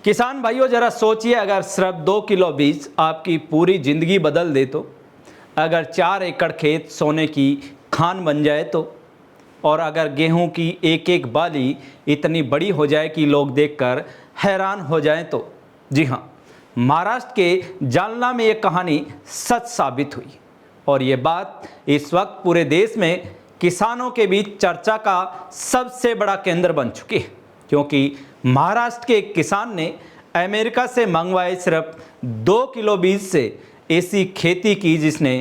किसान भाइयों जरा सोचिए, अगर सिर्फ 2 किलो बीज आपकी पूरी ज़िंदगी बदल दे तो, अगर 4 एकड़ खेत सोने की खान बन जाए तो, और अगर गेहूं की एक एक बाली इतनी बड़ी हो जाए कि लोग देखकर हैरान हो जाएं तो। जी हाँ, महाराष्ट्र के जालना में ये कहानी सच साबित हुई और ये बात इस वक्त पूरे देश में किसानों के बीच चर्चा का सबसे बड़ा केंद्र बन चुकी है, क्योंकि महाराष्ट्र के एक किसान ने अमेरिका से मंगवाए सिर्फ 2 किलो बीज से ऐसी खेती की जिसने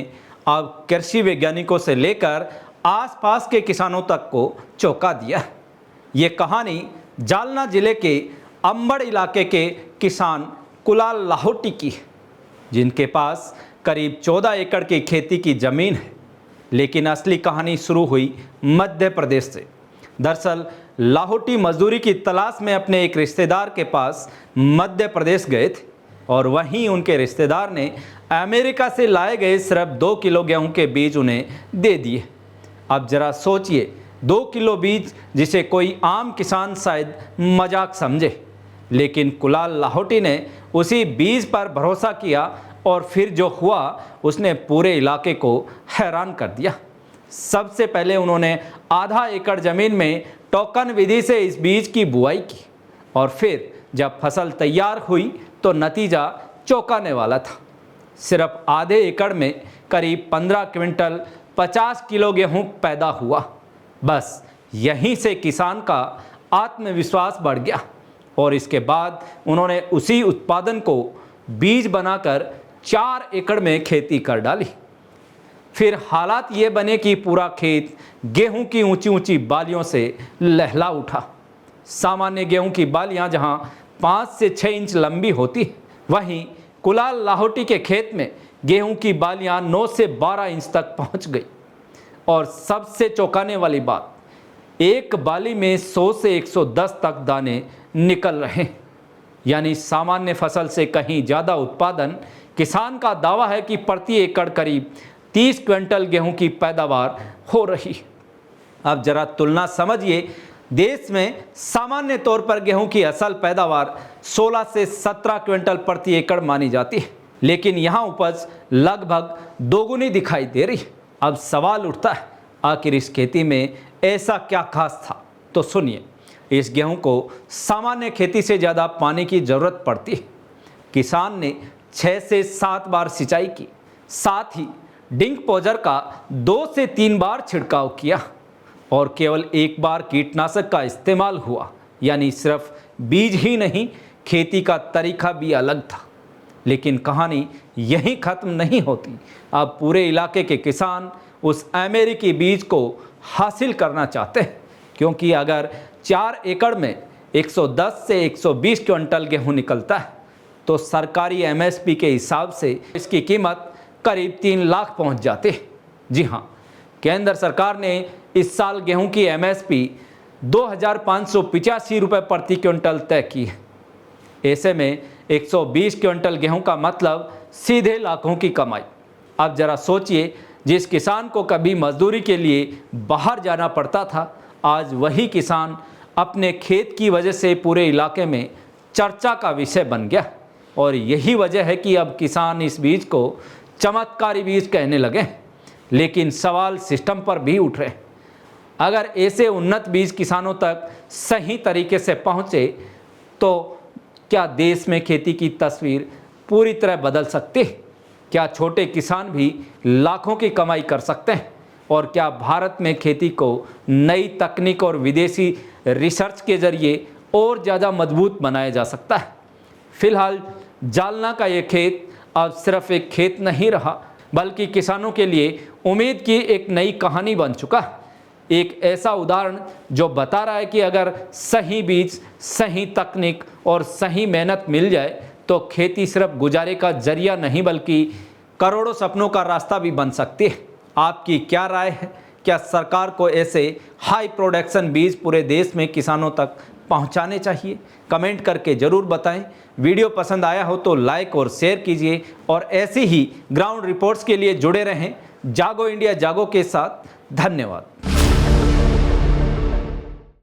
अब कृषि वैज्ञानिकों से लेकर आसपास के किसानों तक को चौंका दिया। ये कहानी जालना जिले के अंबड़ इलाके के किसान कुलाल लाहोटी की है, जिनके पास करीब 14 एकड़ की खेती की जमीन है। लेकिन असली कहानी शुरू हुई मध्य प्रदेश से। दरअसल लाहोटी मजदूरी की तलाश में अपने एक रिश्तेदार के पास मध्य प्रदेश गए थे और वहीं उनके रिश्तेदार ने अमेरिका से लाए गए सिर्फ 2 किलो गेहूं के बीज उन्हें दे दिए। अब जरा सोचिए, 2 किलो बीज जिसे कोई आम किसान शायद मजाक समझे, लेकिन कुलाल लाहोटी ने उसी बीज पर भरोसा किया और फिर जो हुआ उसने पूरे इलाके को हैरान कर दिया। सबसे पहले उन्होंने आधा एकड़ जमीन में टोकन विधि से इस बीज की बुआई की और फिर जब फसल तैयार हुई तो नतीजा चौंकाने वाला था। सिर्फ आधे एकड़ में करीब 15 क्विंटल 50 किलो गेहूं पैदा हुआ। बस यहीं से किसान का आत्मविश्वास बढ़ गया और इसके बाद उन्होंने उसी उत्पादन को बीज बनाकर 4 एकड़ में खेती कर डाली। फिर हालात ये बने कि पूरा खेत गेहूं की ऊंची ऊंची बालियों से लहला उठा। सामान्य गेहूं की बालियां जहां 5 से 6 इंच लंबी होती, वहीं कुलाल लाहोटी के खेत में गेहूं की बालियां 9 से 12 इंच तक पहुंच गई। और सबसे चौंकाने वाली बात, एक बाली में 100 से 110 तक दाने निकल रहे हैं, यानी सामान्य फसल से कहीं ज़्यादा उत्पादन। किसान का दावा है कि प्रति एकड़ करीब 30 क्विंटल गेहूं की पैदावार हो रही। अब जरा तुलना समझिए, देश में सामान्य तौर पर गेहूं की असल पैदावार 16 से 17 क्विंटल प्रति एकड़ मानी जाती है, लेकिन यहां उपज लगभग दोगुनी दिखाई दे रही है। अब सवाल उठता है, आखिर इस खेती में ऐसा क्या खास था? तो सुनिए, इस गेहूं को सामान्य खेती से ज़्यादा पानी की ज़रूरत पड़ती है। किसान ने 6 से 7 बार सिंचाई की, साथ ही डिंक पोजर का 2 से 3 बार छिड़काव किया और केवल 1 बार कीटनाशक का इस्तेमाल हुआ। यानी सिर्फ बीज ही नहीं, खेती का तरीका भी अलग था। लेकिन कहानी यहीं ख़त्म नहीं होती। अब पूरे इलाके के किसान उस अमेरिकी बीज को हासिल करना चाहते हैं, क्योंकि अगर 4 एकड़ में 110 से 120 क्विंटल गेहूं निकलता है तो सरकारी एमएसपी के हिसाब से इसकी कीमत करीब 3 लाख पहुंच जाते हैं। जी हाँ, केंद्र सरकार ने इस साल गेहूं की एमएसपी 2585 रुपये प्रति क्विंटल तय की है। ऐसे में 120 क्विंटल गेहूं का मतलब सीधे लाखों की कमाई। अब जरा सोचिए, जिस किसान को कभी मजदूरी के लिए बाहर जाना पड़ता था, आज वही किसान अपने खेत की वजह से पूरे इलाके में चर्चा का विषय बन गया। और यही वजह है कि अब किसान इस बीज को चमत्कारी बीज कहने लगे। लेकिन सवाल सिस्टम पर भी उठ रहे हैं। अगर ऐसे उन्नत बीज किसानों तक सही तरीके से पहुँचे तो क्या देश में खेती की तस्वीर पूरी तरह बदल सकती है? क्या छोटे किसान भी लाखों की कमाई कर सकते हैं? और क्या भारत में खेती को नई तकनीक और विदेशी रिसर्च के जरिए और ज़्यादा मजबूत बनाया जा सकता है? फिलहाल जालना का ये खेत अब सिर्फ एक खेत नहीं रहा, बल्कि किसानों के लिए उम्मीद की एक नई कहानी बन चुका है। एक ऐसा उदाहरण जो बता रहा है कि अगर सही बीज, सही तकनीक और सही मेहनत मिल जाए तो खेती सिर्फ गुजारे का जरिया नहीं, बल्कि करोड़ों सपनों का रास्ता भी बन सकती है। आपकी क्या राय है? क्या सरकार को ऐसे हाई प्रोडक्शन बीज पूरे देश में किसानों तक पहुंचाने चाहिए? कमेंट करके ज़रूर बताएं। वीडियो पसंद आया हो तो लाइक और शेयर कीजिए और ऐसी ही ग्राउंड रिपोर्ट्स के लिए जुड़े रहें जागो इंडिया जागो के साथ। धन्यवाद।